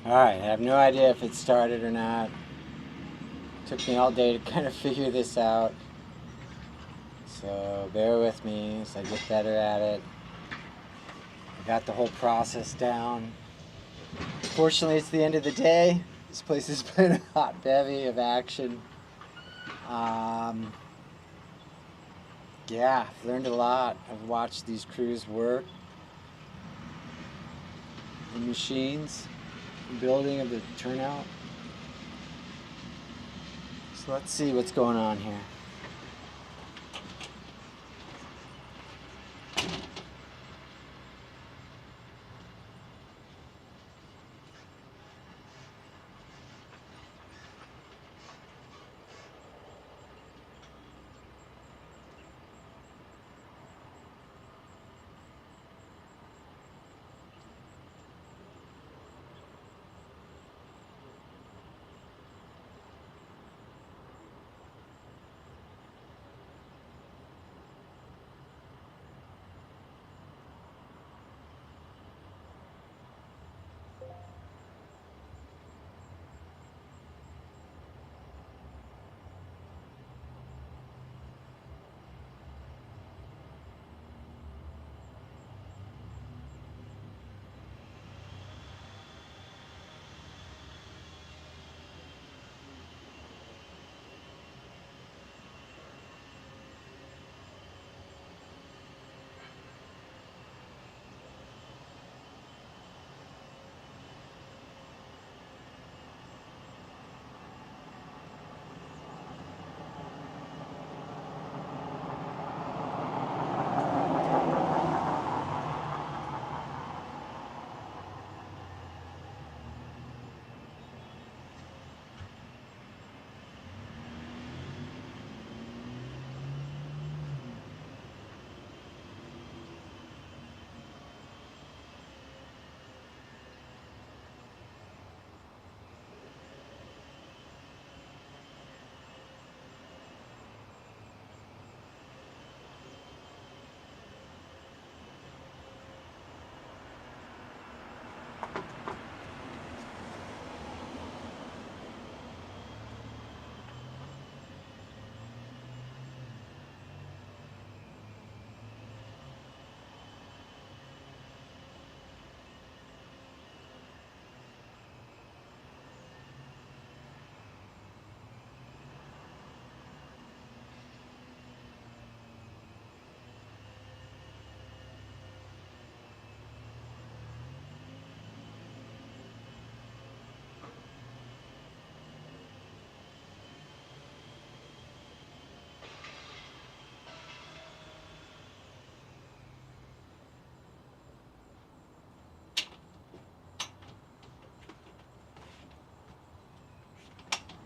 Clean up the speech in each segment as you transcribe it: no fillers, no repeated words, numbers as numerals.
Alright, I have no idea if it started or not. Took me all day to kind of figure this out. So bear with me as I get better at it. I got the whole process down. Fortunately, it's the end of the day. This place has been a hot bevy of action. Yeah, I've learned a lot. I've watched these crews work. The machines, the building of the turnout. So let's see what's going on here.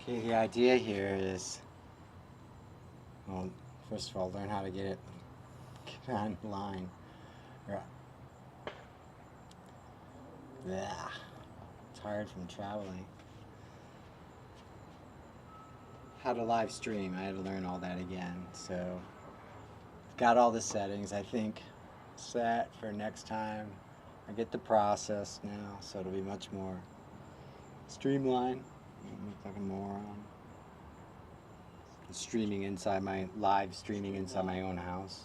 Okay, the idea here is, well, first of all, learn how to get it online. Yeah, tired from traveling. How to live stream, I had to learn all that again. So, got all the settings, I think, set for next time. I get the process now, so it'll be much more streamlined. Look like a moron. Streaming inside my live streaming inside my own house.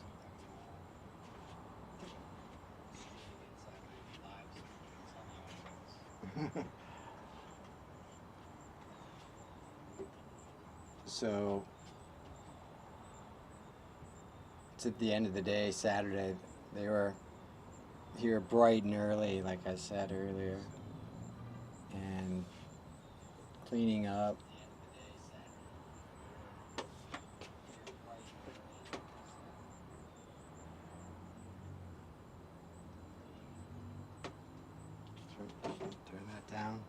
So it's at the end of the day, Saturday. They were here bright and early, like I said earlier, and cleaning up. Turn that down.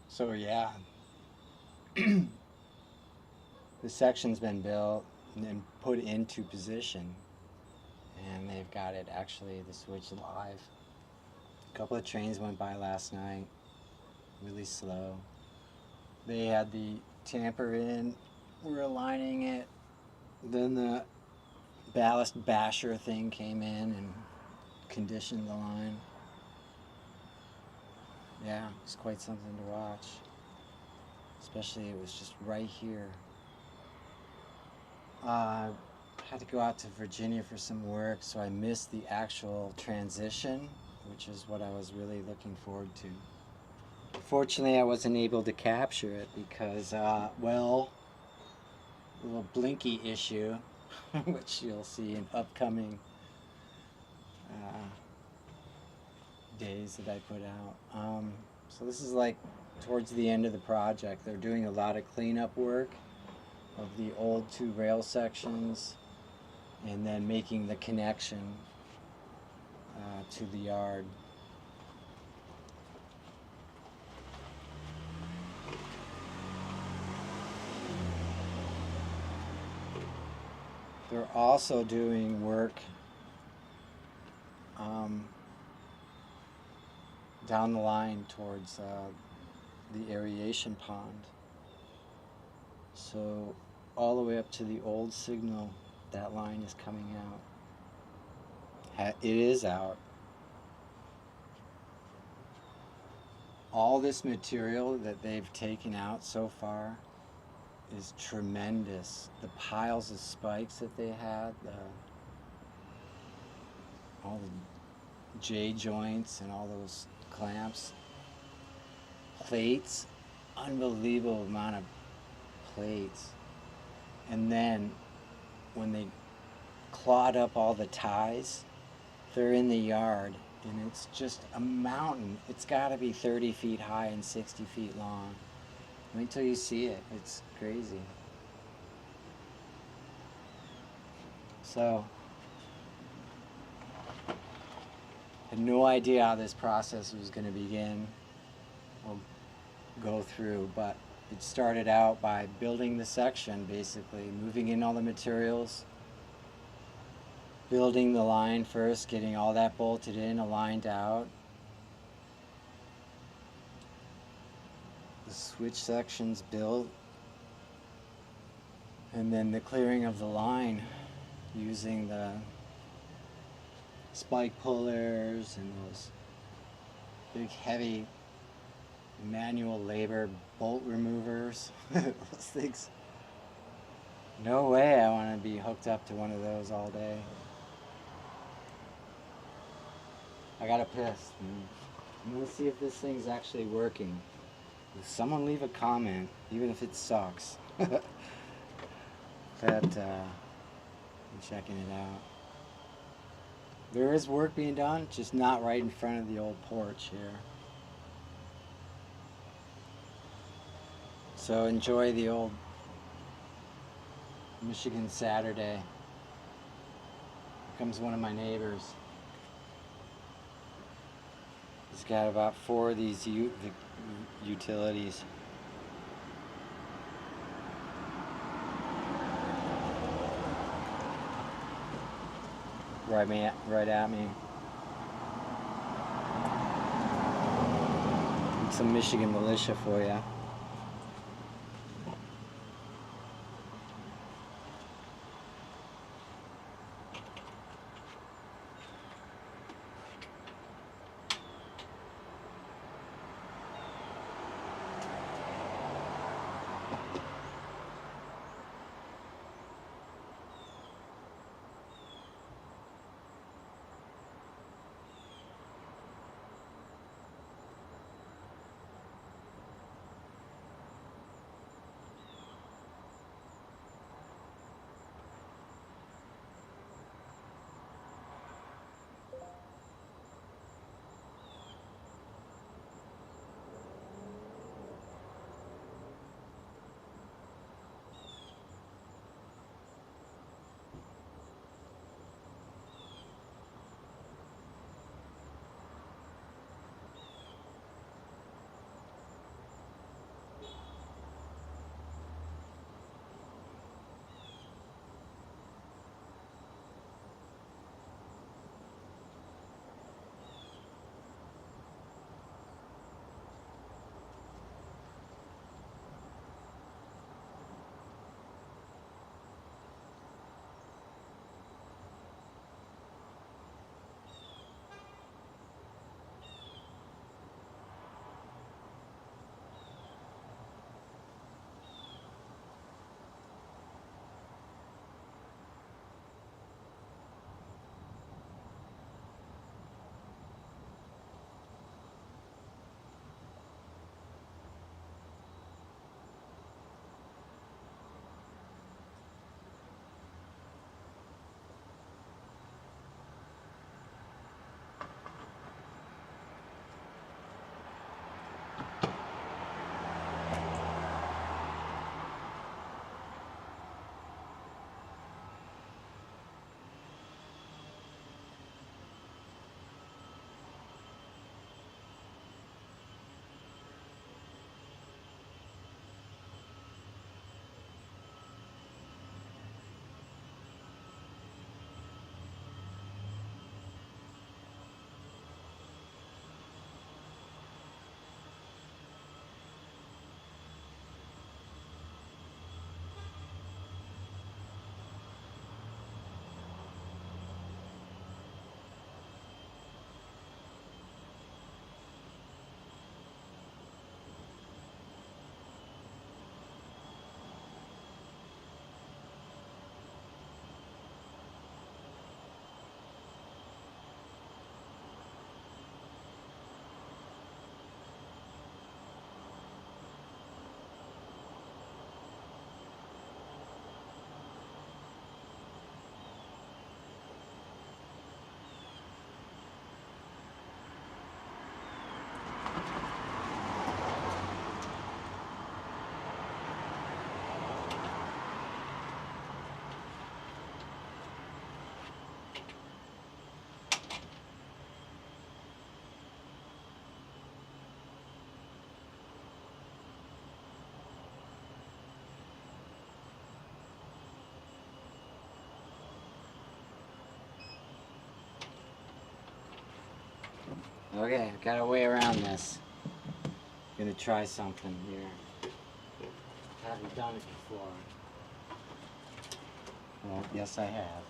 So yeah, the section's been built and put into position, and they've got it actually the switch live. A couple of trains went by last night, really slow. They had the tamper in, we're aligning it. Then the ballast basher thing came in and conditioned the line. yeah, it was quite something to watch. Especially it was just right here. Had to go out to Virginia for some work, so I missed the actual transition, which is what I was really looking forward to. Unfortunately, I wasn't able to capture it because, well, a little blinky issue, which you'll see in upcoming days that I put out. So this is like towards the end of the project. They're doing a lot of cleanup work of the old 2 rail sections and then making the connection to the yard. They're also doing work down the line towards the aeration pond. So all the way up to the old signal, that line is coming out. It is out. All this material that they've taken out so far is tremendous. The piles of spikes that they had, all the J joints and all those clamps, plates, unbelievable amount of plates. And then when they clawed up all the ties, they're in the yard, and it's just a mountain. It's got to be 30 feet high and 60 feet long. Wait till you see it. It's crazy. So, had no idea how this process was going to begin or go through, but it started out by building the section, basically, moving in all the materials, building the line first, getting all that bolted in, aligned out. The switch sections built, and then the clearing of the line using the spike pullers and those big heavy manual labor bolt removers. Those things, no way I want to be hooked up to one of those all day. I gotta piss. I'm gonna see if this thing's actually working. Someone leave a comment, even if it sucks. That I'm checking it out. There is work being done, just not right in front of the old porch here. So enjoy the old Michigan Saturday. Here comes one of my neighbors. He's got about 4 of these utilities. Right at me. Some Michigan militia for you. Okay, I've got a way around this. I'm gonna try something here. Haven't done it before. Well, yes, I have.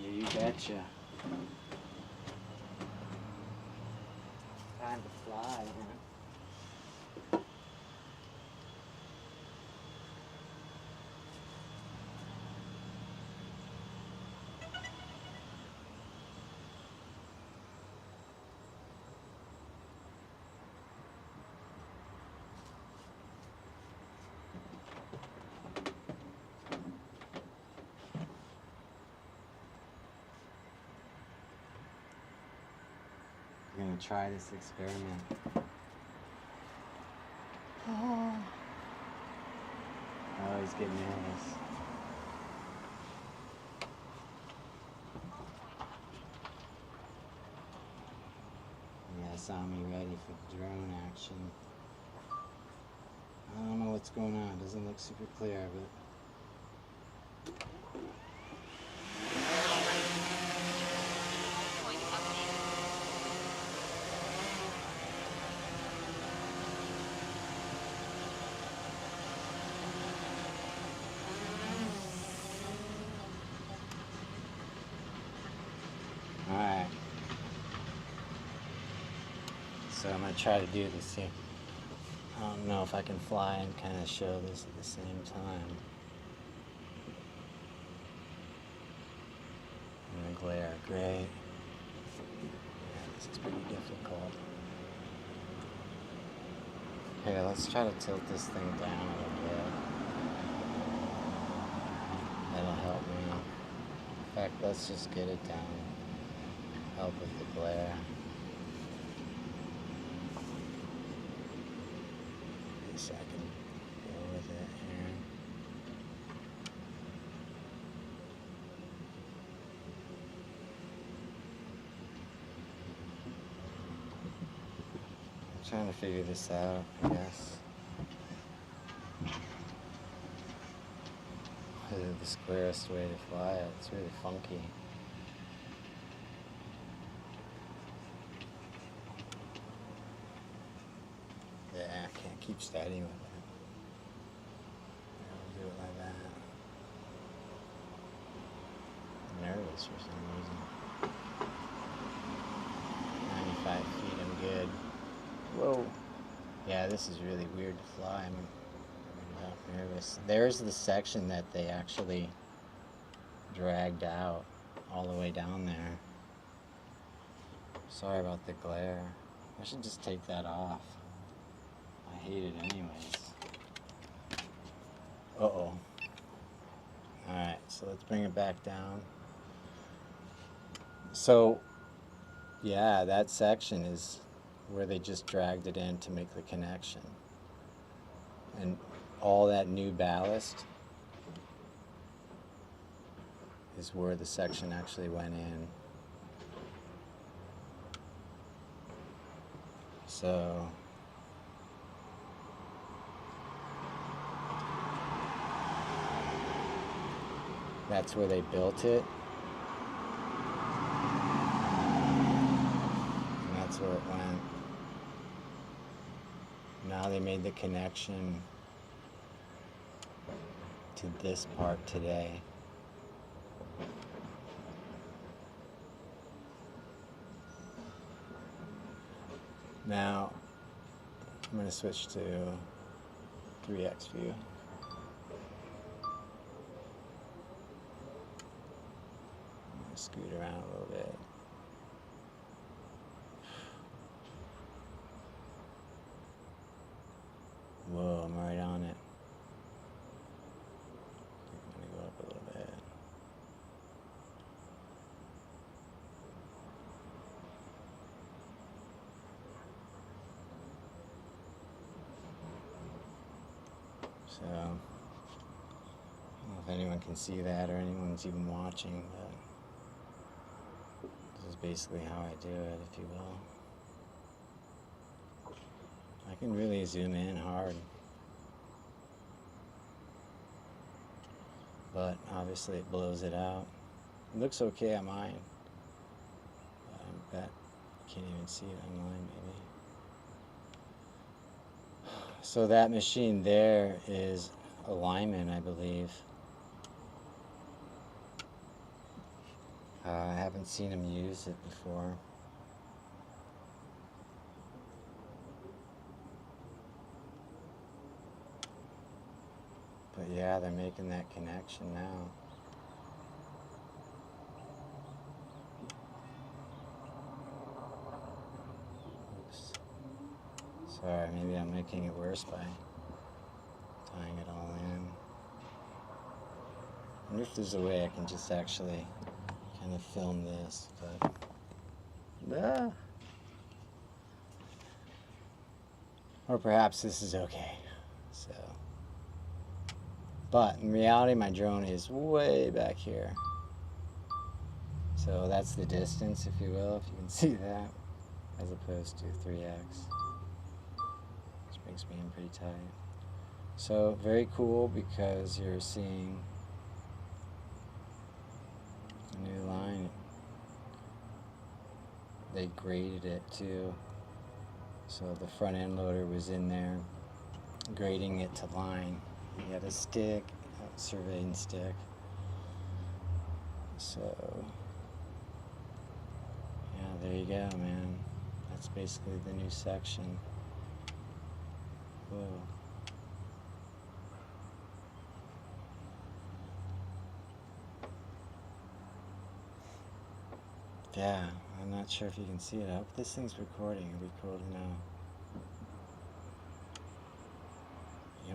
Yeah, you betcha. Time to fly, huh? I'm gonna try this experiment. Oh, I always get nervous. Yeah, saw me ready for drone action. I don't know what's going on. It doesn't look super clear, but alright. So I'm gonna try to do this here. I don't know if I can fly and kind of show this at the same time. And the glare, great. Yeah, this is pretty difficult. Here, let's try to tilt this thing down a little bit. That'll help me. In fact, let's just get it down. Help with the glare. So I can go with it here. I'm trying to figure this out, I guess. The squarest way to fly it. It's really funky. Yeah, I can't keep steady with it. I'll do it like that. I'm nervous for some reason. 95 feet, I'm good. Whoa. Yeah, this is really weird to fly. I'm not nervous. There's the section that they actually dragged out all the way down there. Sorry about the glare. I should just take that off. I hate it anyways. Uh-oh. Alright, so let's bring it back down. So, yeah, that section is where they just dragged it in to make the connection. And all that new ballast is where the section actually went in. So that's where they built it. And that's where it went. Now they made the connection to this part today. Now, I'm going to switch to 3x view. I'm going to scoot around a little bit. Whoa, I'm right on it. I'm going to go up a little bit. So, I don't know if anyone can see that or anyone's even watching, but This is basically how I do it, if you will. I can really zoom in hard. But obviously it blows it out. It looks okay on mine. But I bet you can't even see it on mine, maybe. So that machine there is a Lyman, I believe. I haven't seen him use it before. But yeah, they're making that connection now. Oops. Sorry, maybe I'm making it worse by tying it all in. I wonder if there's a way I can just actually kind of film this, but or perhaps this is okay. So, but in reality, my drone is way back here. So that's the distance, if you will, if you can see that, as opposed to 3x, which makes me in pretty tight. So very cool because you're seeing a new line. They graded it too. So the front end loader was in there grading it to line. He had a stick, a surveying stick. So yeah, there you go, man. That's basically the new section. Whoa. Yeah, I'm not sure if you can see it. I hope this thing's recording. It'll be cool to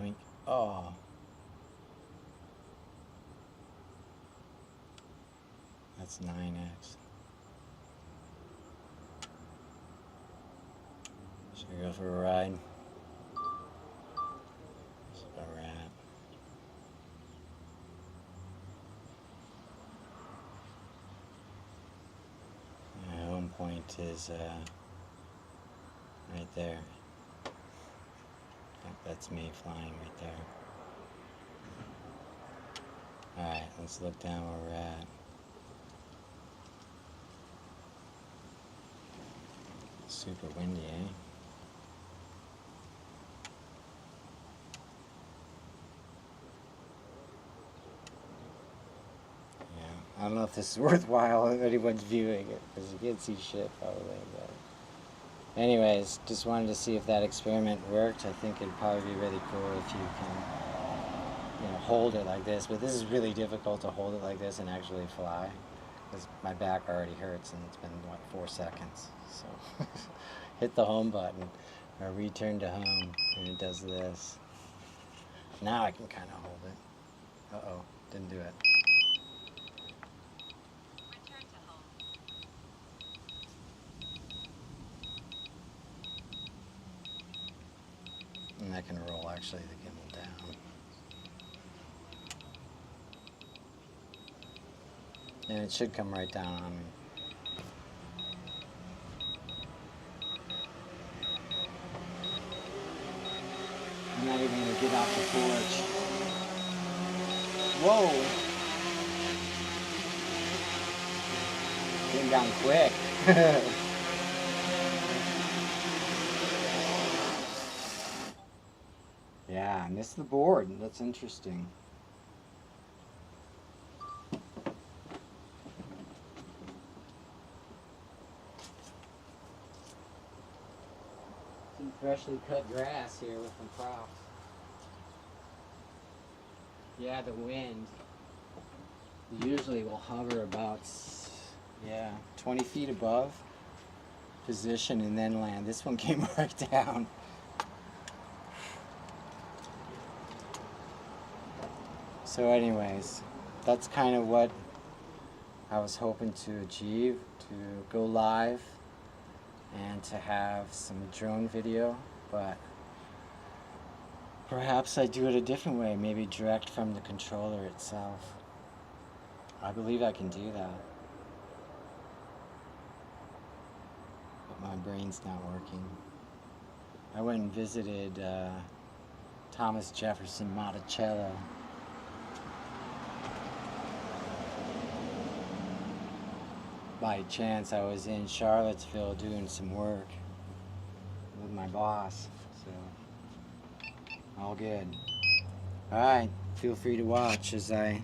know. Yoink. Oh. That's 9x. Should we go for a ride? It's a rat. My home point is right there. Yep, that's me flying right there. Alright, let's look down where we're at. Super windy, eh? Yeah, I don't know if this is worthwhile if anyone's viewing it, because you can't see shit probably, but... Anyways, just wanted to see if that experiment worked. I think it'd probably be really cool if you can, hold it like this, but this is really difficult to hold it like this and actually fly, because my back already hurts and it's been, what, 4 seconds, so... Hit the home button, or return to home, and it does this. Now I can kind of hold it. Uh-oh, didn't do it. Return to home. And I can roll, actually, the gimbal down. And it should come right down on me. I'm not even going to get off the porch. Whoa! Came down quick. Yeah, I missed the board. That's interesting. Some freshly cut grass here with some props. Yeah, the wind usually will hover about, 20 feet above position and then land. This one came right down. So anyways, that's kind of what I was hoping to achieve, to go live and to have some drone video, but perhaps I do it a different way, maybe direct from the controller itself. I believe I can do that. My brain's not working. I went and visited Thomas Jefferson Monticello. By chance, I was in Charlottesville doing some work with my boss, so all good. Alright, feel free to watch as I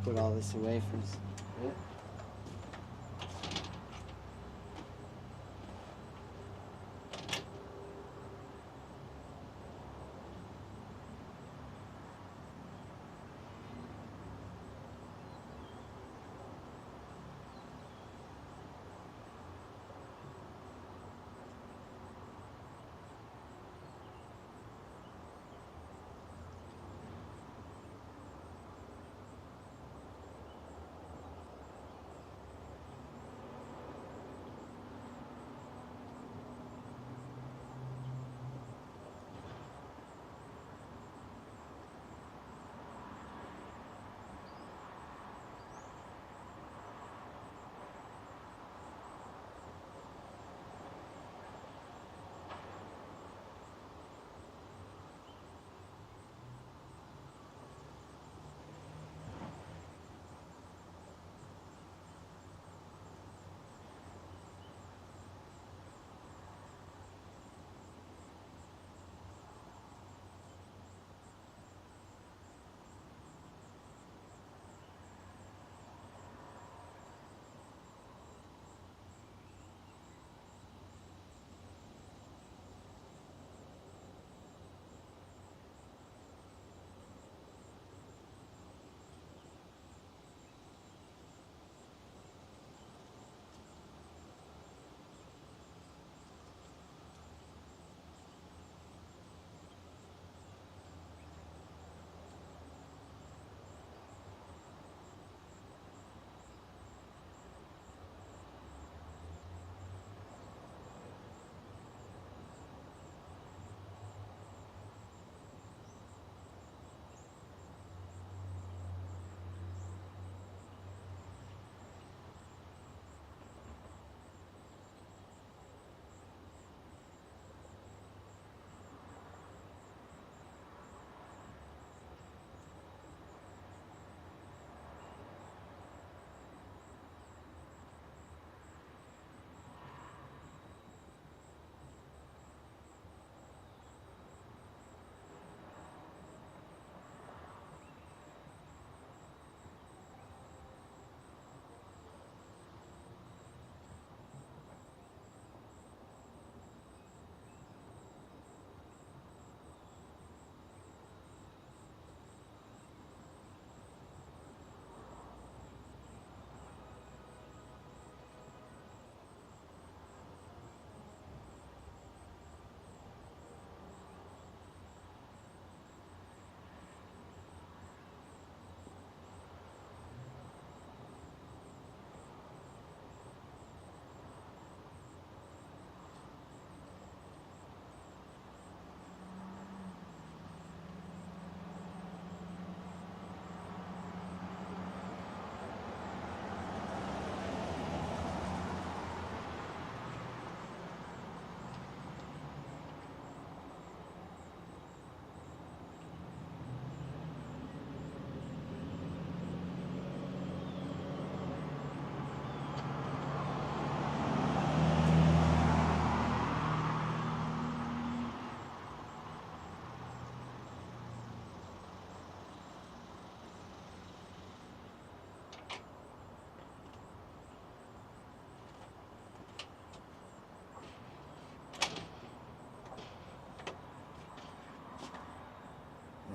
put all this away for a bit.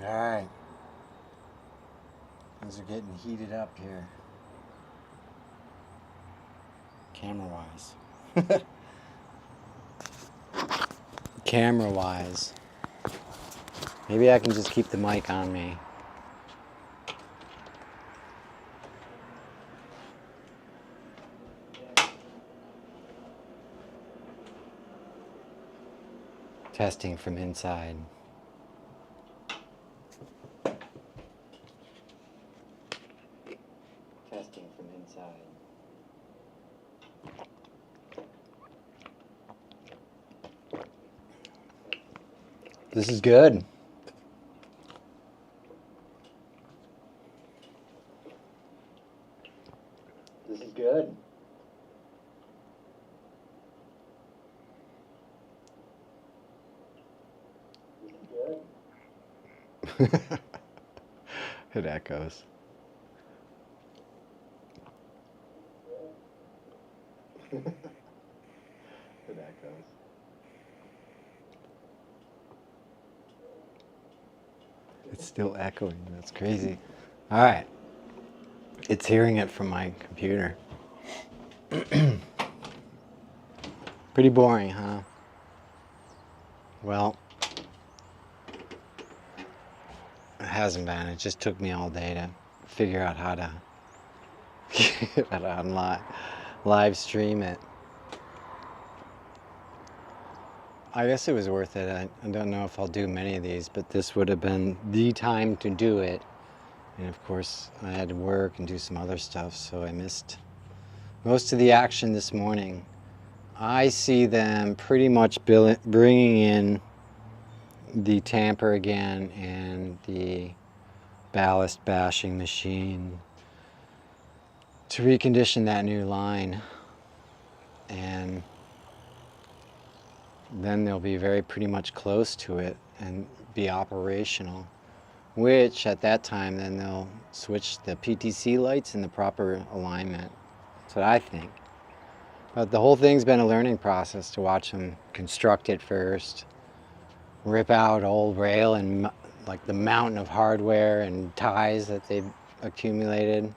Alright. Things are getting heated up here. Camera-wise. Camera-wise. Maybe I can just keep the mic on me. Testing from inside. Testing from inside. This is good. This is good. This is good. It echoes. It echoes. It's still echoing. That's crazy. All right. It's hearing it from my computer. Pretty boring, huh? Well, it hasn't been. It just took me all day to figure out how to live stream it. I guess it was worth it. I don't know if I'll do many of these, but this would have been the time to do it. And of course, I had to work and do some other stuff, so I missed most of the action this morning. I see them pretty much bringing in the tamper again and the ballast bashing machine to recondition that new line, and then they'll be pretty much close to it and be operational, which at that time then they'll switch the PTC lights in the proper alignment. That's what I think. But the whole thing's been a learning process to watch them construct it first, rip out old rail and like the mountain of hardware and ties that they've accumulated.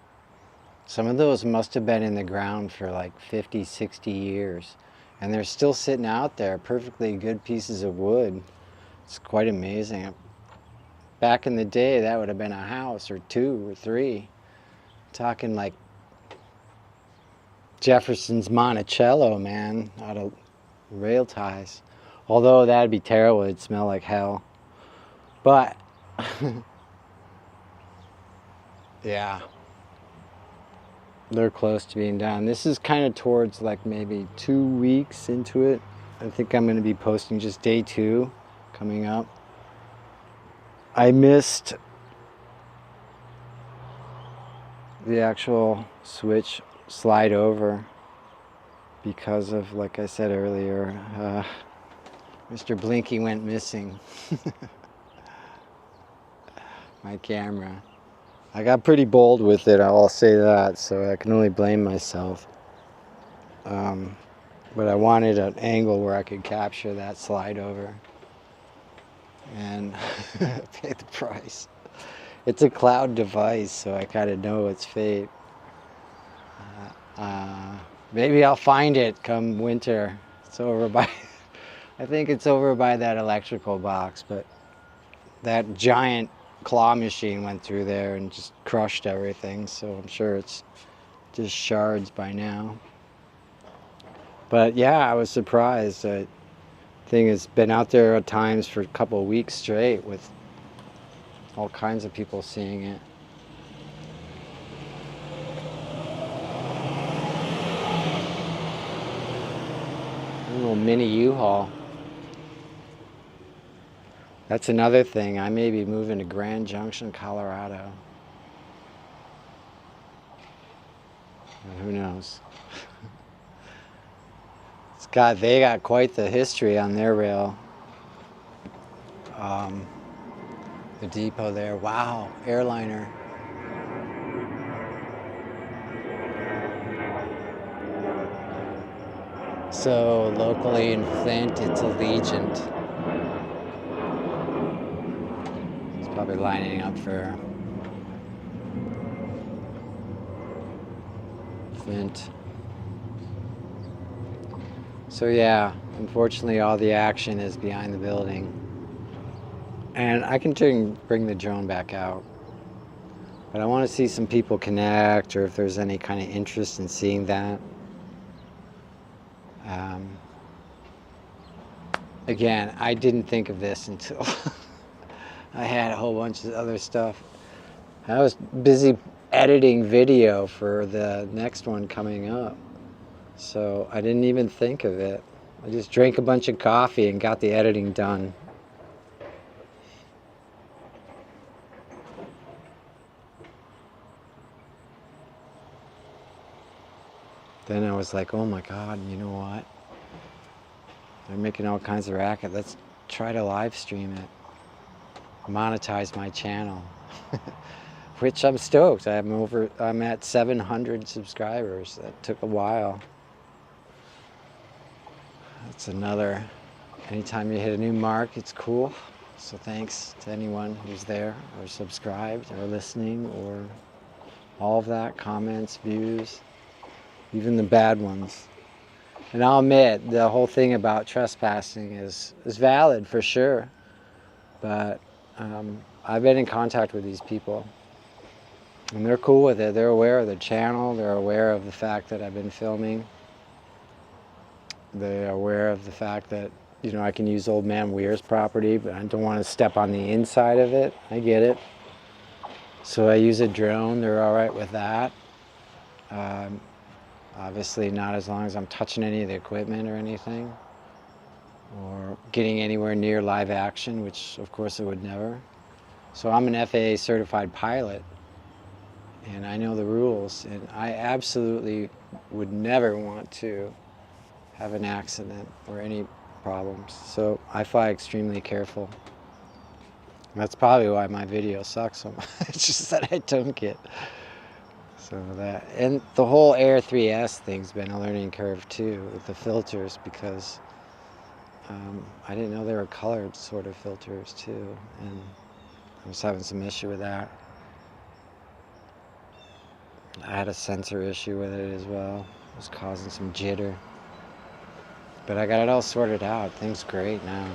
Some of those must have been in the ground for like 50, 60 years. And they're still sitting out there, perfectly good pieces of wood. It's quite amazing. Back in the day, that would have been a house or two or three. Talking like Jefferson's Monticello, man, out of rail ties. Although that'd be terrible, it'd smell like hell. But, yeah. They're close to being done. This is kind of towards like maybe 2 weeks into it. I think I'm going to be posting just day 2 coming up. I missed the actual switch slide over because of, like I said earlier, Mr. Blinky went missing. My camera. I got pretty bold with it, I'll say that, so I can only blame myself. But I wanted an angle where I could capture that slide over and pay the price. It's a cloud device, so I kind of know its fate. Maybe I'll find it come winter. It's over by, I think it's over by that electrical box, but that giant claw machine went through there and just crushed everything, so I'm sure it's just shards by now. But yeah, I was surprised. That thing has been out there at times for a couple of weeks straight with all kinds of people seeing it. A little mini U-Haul. That's another thing. I may be moving to Grand Junction, Colorado. Who knows? They got quite the history on their rail. The depot there. Wow, airliner. So locally in Flint, it's Allegiant. It's probably lining up for Flint. So yeah, unfortunately all the action is behind the building. And I can bring the drone back out. But I want to see some people connect, or if there's any kind of interest in seeing that. Again, I didn't think of this until I had a whole bunch of other stuff. I was busy editing video for the next one coming up. So I didn't even think of it. I just drank a bunch of coffee and got the editing done. then I was like, oh my God, you know what? They're making all kinds of racket. Let's try to live stream it. Monetize my channel. Which I'm stoked. I'm at 700 subscribers. That took a while. That's another, anytime you hit a new mark, it's cool. So thanks to anyone who's there or subscribed or listening or all of that, comments, views, even the bad ones. And I'll admit, the whole thing about trespassing is valid for sure. But I've been in contact with these people. And they're cool with it. They're aware of the channel. They're aware of the fact that I've been filming. They're aware of the fact that, you know, I can use Old Man Weir's property, but I don't want to step on the inside of it. I get it. So I use a drone. They're all right with that. Obviously not as long as I'm touching any of the equipment or anything, or getting anywhere near live action, which of course I would never. So I'm an FAA certified pilot, and I know the rules, and I absolutely would never want to have an accident or any problems. So I fly extremely careful. That's probably why my video sucks so much. It's just that I don't get. So that, and the whole Air 3S thing's been a learning curve too with the filters, because I didn't know they were colored sort of filters too, and I was having some issue with that. I had a sensor issue with it as well. It was causing some jitter. But I got it all sorted out. Things great now.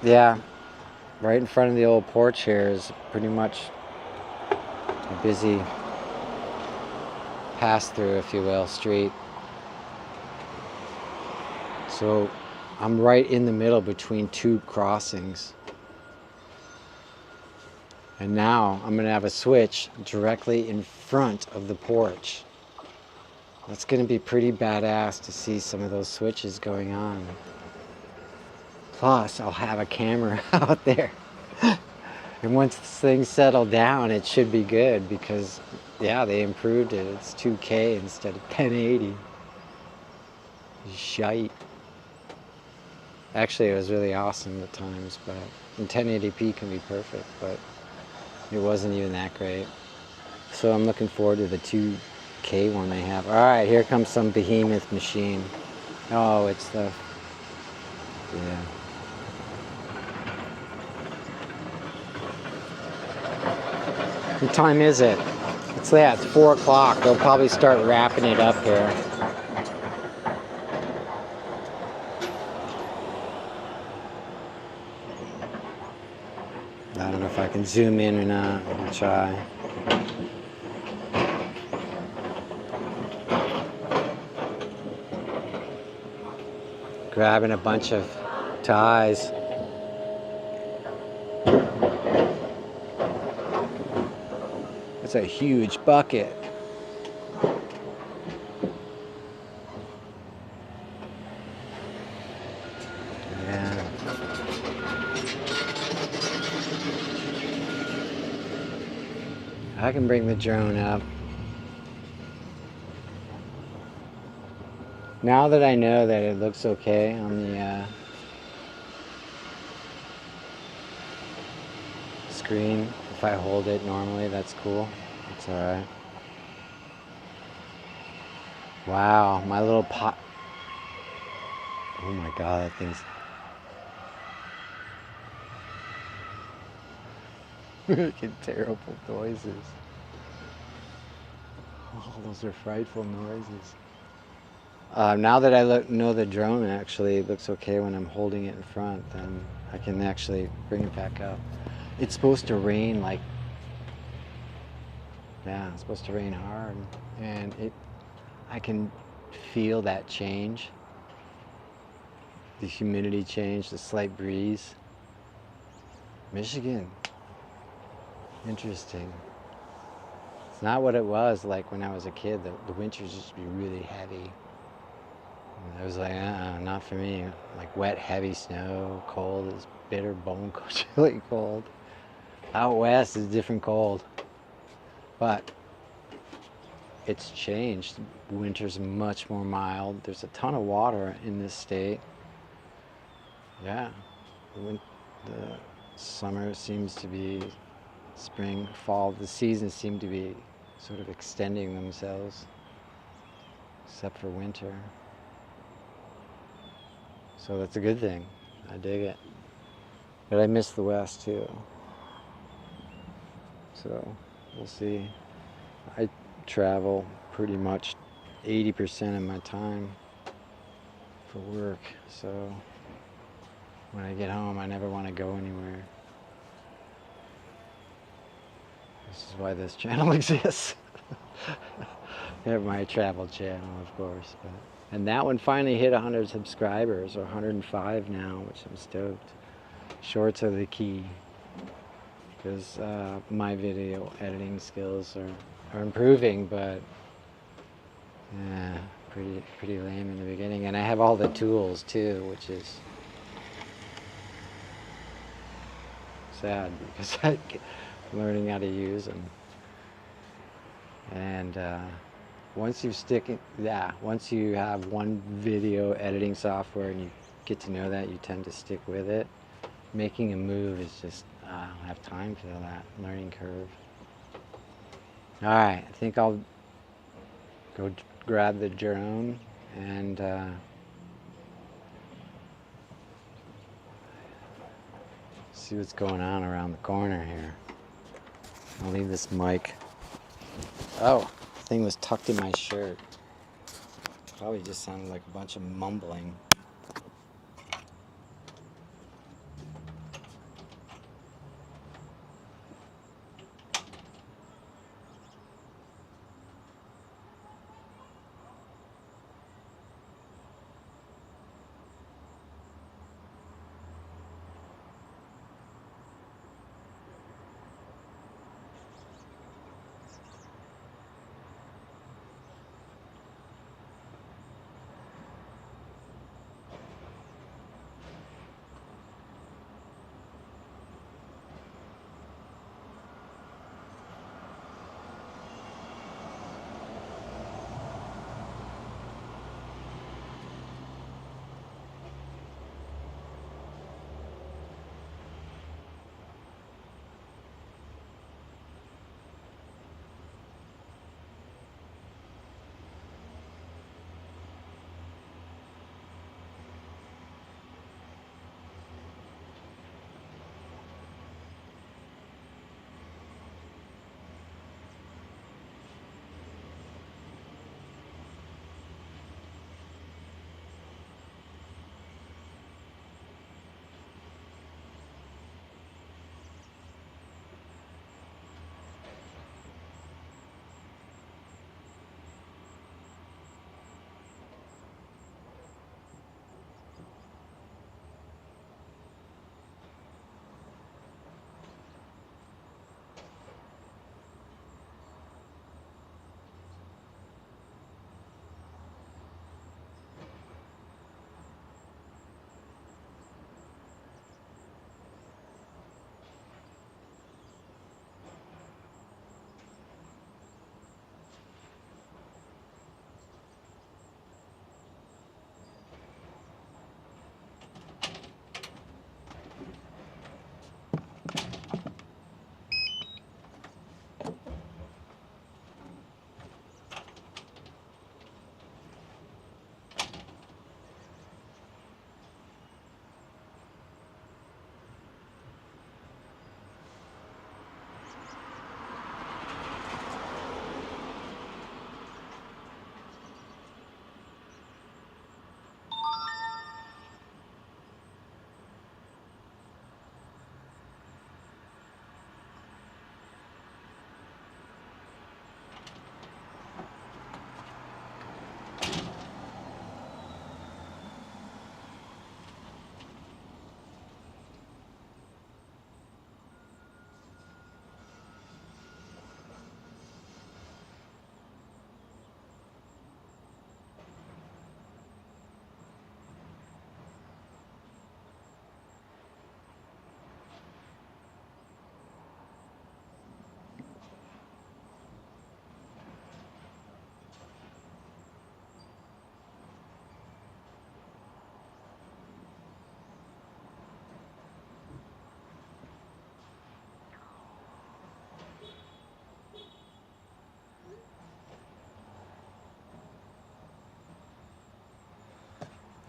Yeah, right in front of the old porch here is pretty much a busy pass-through, if you will, street. So I'm right in the middle between two crossings. And now I'm going to have a switch directly in front of the porch. That's going to be pretty badass to see some of those switches going on. Plus, I'll have a camera out there. And once this thing settled down, it should be good, because, yeah, they improved it. It's 2K instead of 1080. Shite. Actually, it was really awesome at times, but and 1080p can be perfect, but it wasn't even that great. So I'm looking forward to the 2K one they have. All right, here comes some behemoth machine. Oh, it's the, yeah. What time is it? It's 4 o'clock. They'll probably start wrapping it up here. I don't know if I can zoom in or not. I'll try. Grabbing a bunch of ties. It's a huge bucket. Yeah. I can bring the drone up. Now that I know that it looks okay on the screen, if I hold it normally, that's cool. It's alright. Wow, my little pot. Oh my god, that thing's making terrible noises. Oh, those are frightful noises. Now that I know the drone actually looks okay when I'm holding it in front, then I can actually bring it back up. It's supposed to rain like, yeah, it's supposed to rain hard, and I can feel that change, the humidity change, the slight breeze. Michigan, interesting. It's not what it was like when I was a kid. The winters used to be really heavy. And I was like, not for me. Like wet, heavy snow, cold is bitter, bone chilly cold. Out west is different cold. But it's changed. Winter's much more mild. There's a ton of water in this state. Yeah, the summer seems to be, spring, fall, the seasons seem to be sort of extending themselves, except for winter. So that's a good thing. I dig it. But I miss the West too. So we'll see. I travel pretty much 80% of my time for work. So when I get home, I never want to go anywhere. This is why this channel exists. I have my travel channel, of course. And that one finally hit 100 subscribers, or 105 now, which I'm stoked. Shorts are the key, because my video editing skills are improving, but yeah, pretty lame in the beginning. And I have all the tools too, which is sad because I'm learning how to use them. And once you have one video editing software and you get to know that, you tend to stick with it. Making a move is just, I don't have time for that learning curve. All right, I think I'll go grab the drone and see what's going on around the corner here. I'll leave this mic. Oh, the thing was tucked in my shirt. Probably just sounded like a bunch of mumbling.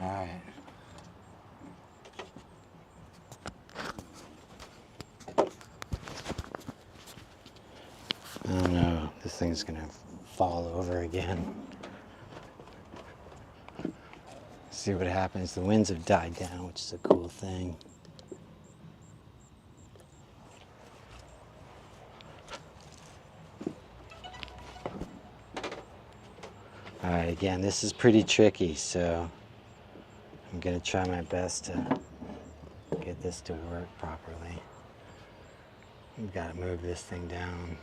Alright. Oh no, this thing's gonna fall over again. See what happens. The winds have died down, which is a cool thing. Alright, again, this is pretty tricky, so I'm gonna try my best to get this to work properly. We've got to move this thing down.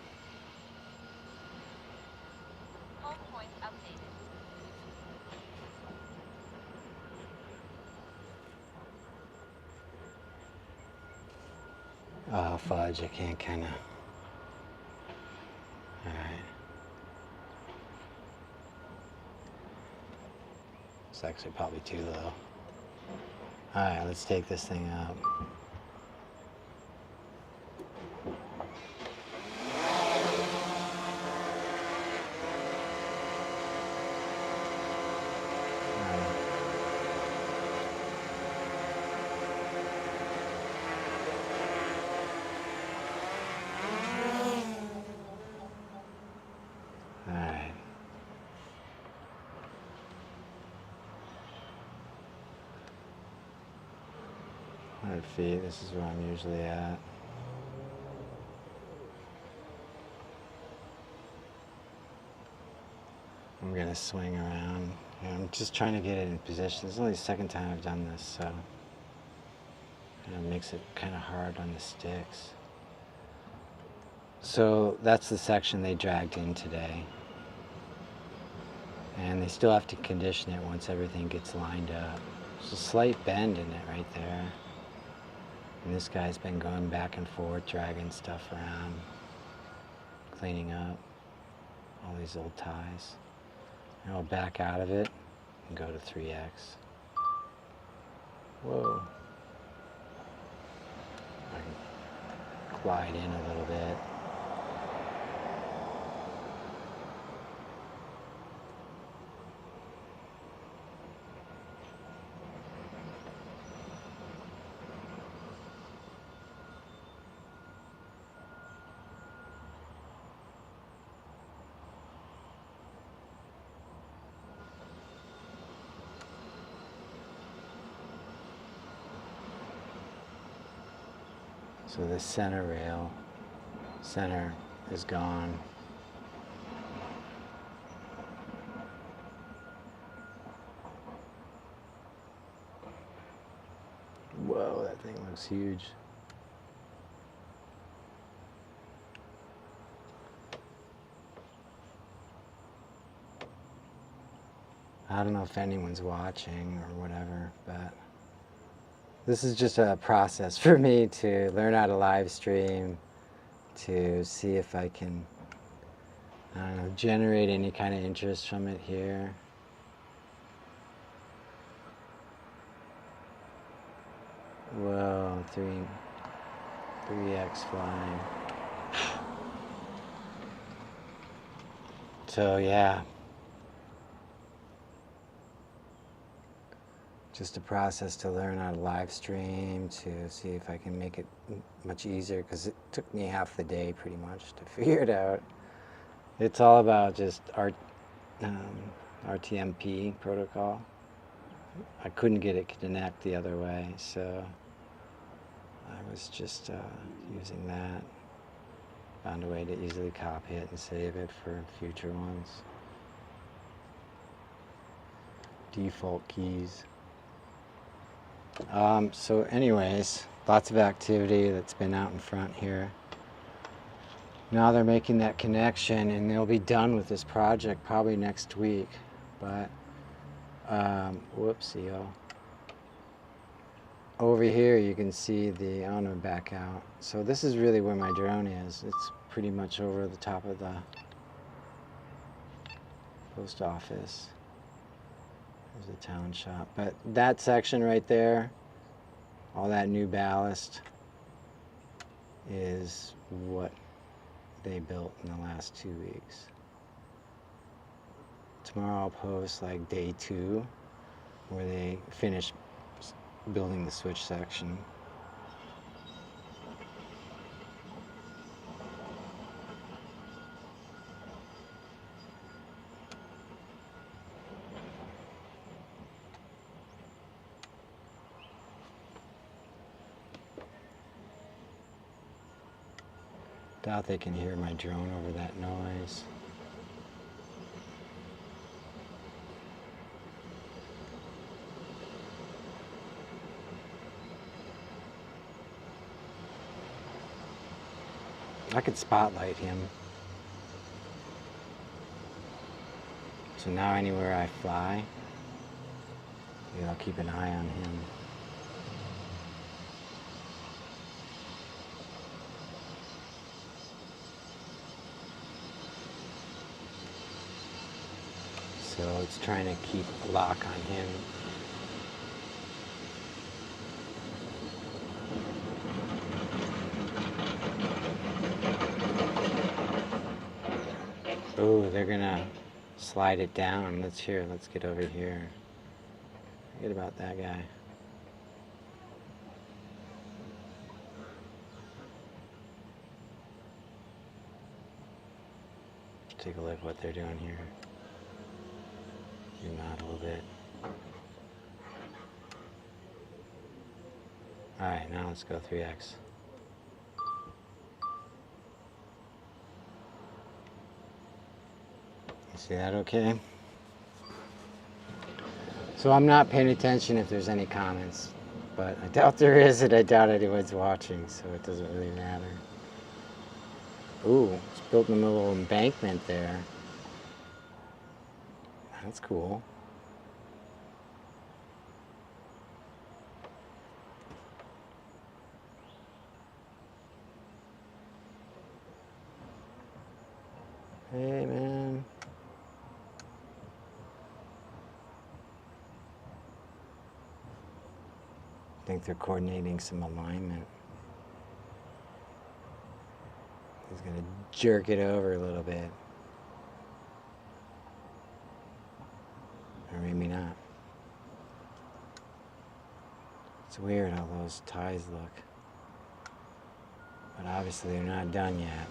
Hold point updated. Oh, fudge, I can't kind of... Alright. It's actually probably too low. Alright, let's take this thing up. Alright. 100 feet, this is where I'm usually at. I'm gonna swing around. I'm just trying to get it in position. This is only the second time I've done this, so it makes it kind of hard on the sticks. So that's the section they dragged in today. And they still have to condition it once everything gets lined up. There's a slight bend in it right there. And this guy's been going back and forth, dragging stuff around, cleaning up all these old ties. And I'll back out of it and go to 3x. Whoa. I can glide in a little bit. So the center rail, center is gone. Whoa, that thing looks huge. I don't know if anyone's watching or whatever, but this is just a process for me to learn how to live stream, to see if I can, I don't know, generate any kind of interest from it here. Whoa, 3x flying. So yeah. Just a process to learn how to live stream, to see if I can make it much easier, because it took me half the day pretty much to figure it out. It's all about just RTMP protocol. I couldn't get it to connect the other way, so I was just using that. Found a way to easily copy it and save it for future ones. Default keys. So anyways, lots of activity that's been out in front here. Now they're making that connection and they'll be done with this project probably next week. But, whoopsie, over here you can see the, I'm gonna back out. So this is really where my drone is. It's pretty much over the top of the post office. There's a town shop. But that section right there, all that new ballast, is what they built in the last 2 weeks. Tomorrow I'll post like day 2, where they finished building the switch section. Doubt they can hear my drone over that noise. I could spotlight him. So now anywhere I fly, I'll keep an eye on him. So it's trying to keep a lock on him. Oh, they're gonna slide it down. Let's get over here. Forget about that guy. Take a look at what they're doing here. Zoom out a little bit. Alright, now let's go 3x. You see that okay? So I'm not paying attention if there's any comments, but I doubt there is, and I doubt anyone's watching, so it doesn't really matter. Ooh, it's built in a little embankment there. That's cool. Hey, man. I think they're coordinating some alignment. He's gonna jerk it over a little bit. Or maybe not. It's weird how those ties look. But obviously they're not done yet.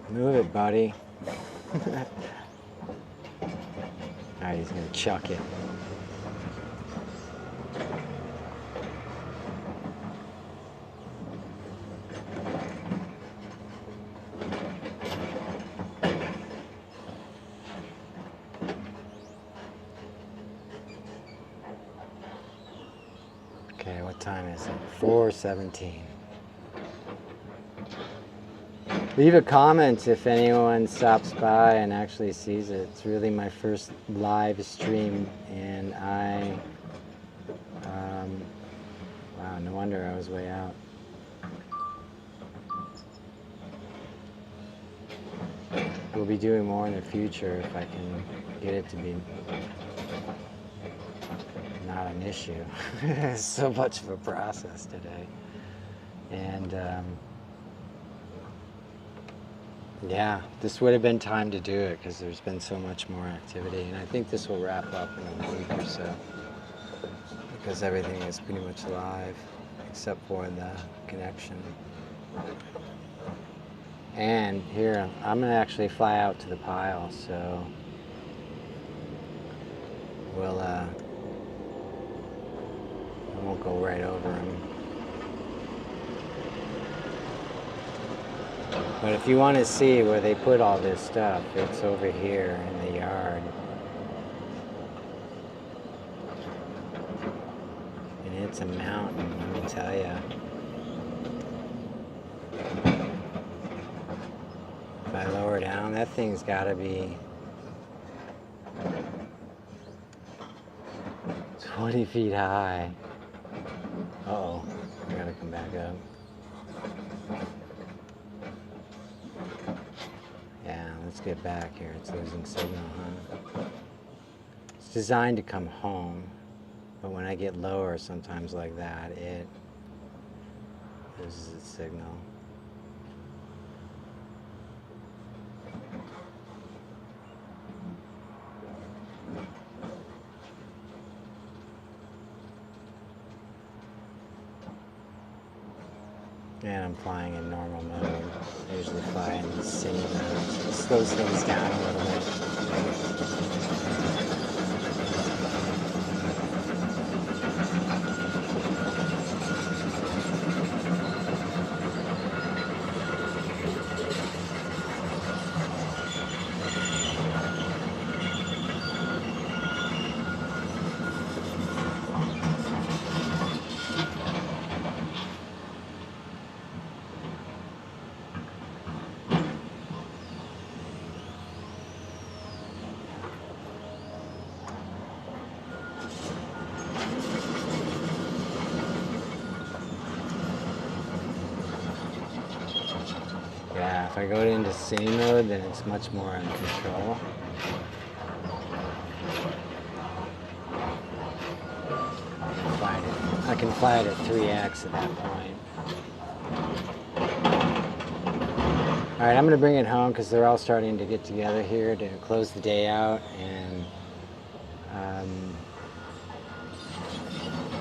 Move it, buddy. Alright, he's gonna chuck it. Okay, what time is it? 4:17. Leave a comment if anyone stops by and actually sees it. It's really my first live stream, and wow, no wonder I was way out. We'll be doing more in the future if I can get it to be not an issue. It's so much of a process today. And yeah, this would have been time to do it because there's been so much more activity, and I think this will wrap up in a week or so because everything is pretty much live except for the connection. And here, I'm gonna actually fly out to the pile, so we'll I won't go right over them. But if you want to see where they put all this stuff, it's over here in the yard. And it's a mountain, let me tell you. If I lower down, that thing's got to be 20 feet high. Uh-oh, I gotta come back up. Let's get back here. It's losing signal, huh? It's designed to come home, but when I get lower, sometimes like that, it loses its signal. And I'm flying in normal mode. I usually fly in the city mode, so it slows things down a little bit. Yeah, if I go into city mode, then it's much more under control. I can fly it at 3x at that point. Alright, I'm going to bring it home because they're all starting to get together here to close the day out. And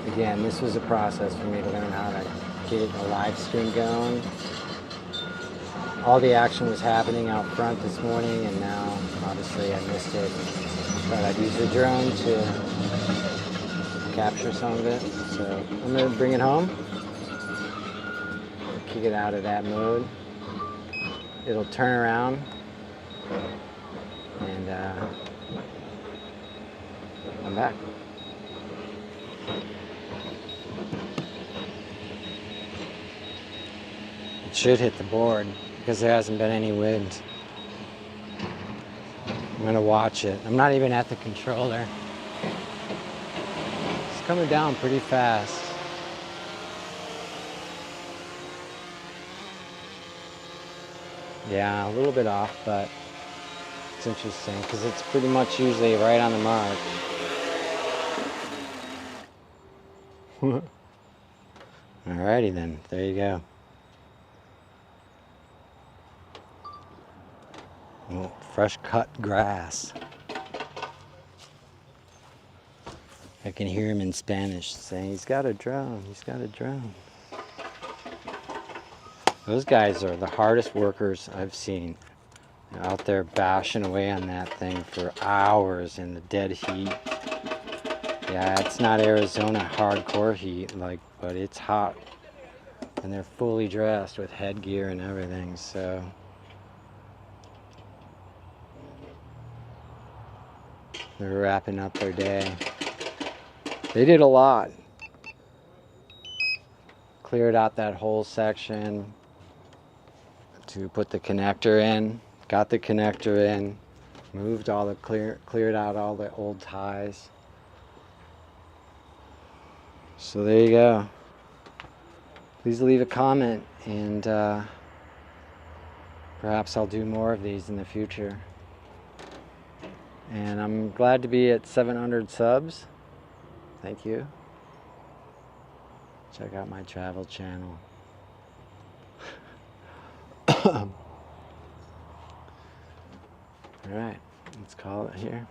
again, this was a process for me to learn how to get a live stream going. All the action was happening out front this morning, and now obviously I missed it. But I'd use the drone to capture some of it. So I'm going to bring it home, kick it out of that mode. It'll turn around and I'm back. It should hit the board because there hasn't been any wind. I'm going to watch it. I'm not even at the controller. It's coming down pretty fast. Yeah, a little bit off, but it's interesting because it's pretty much usually right on the mark. Alrighty then, there you go. Oh, fresh cut grass. I can hear him in Spanish saying, he's got a drone, he's got a drone. Those guys are the hardest workers I've seen. They're out there bashing away on that thing for hours in the dead heat. Yeah, it's not Arizona hardcore heat, but it's hot. And they're fully dressed with headgear and everything, so. They're wrapping up their day. They did a lot. Cleared out that whole section to put the connector in. Got the connector in. Moved all the cleared out all the old ties. So there you go. Please leave a comment, and perhaps I'll do more of these in the future. And I'm glad to be at 700 subs. Thank you. Check out my travel channel. All right, let's call it here.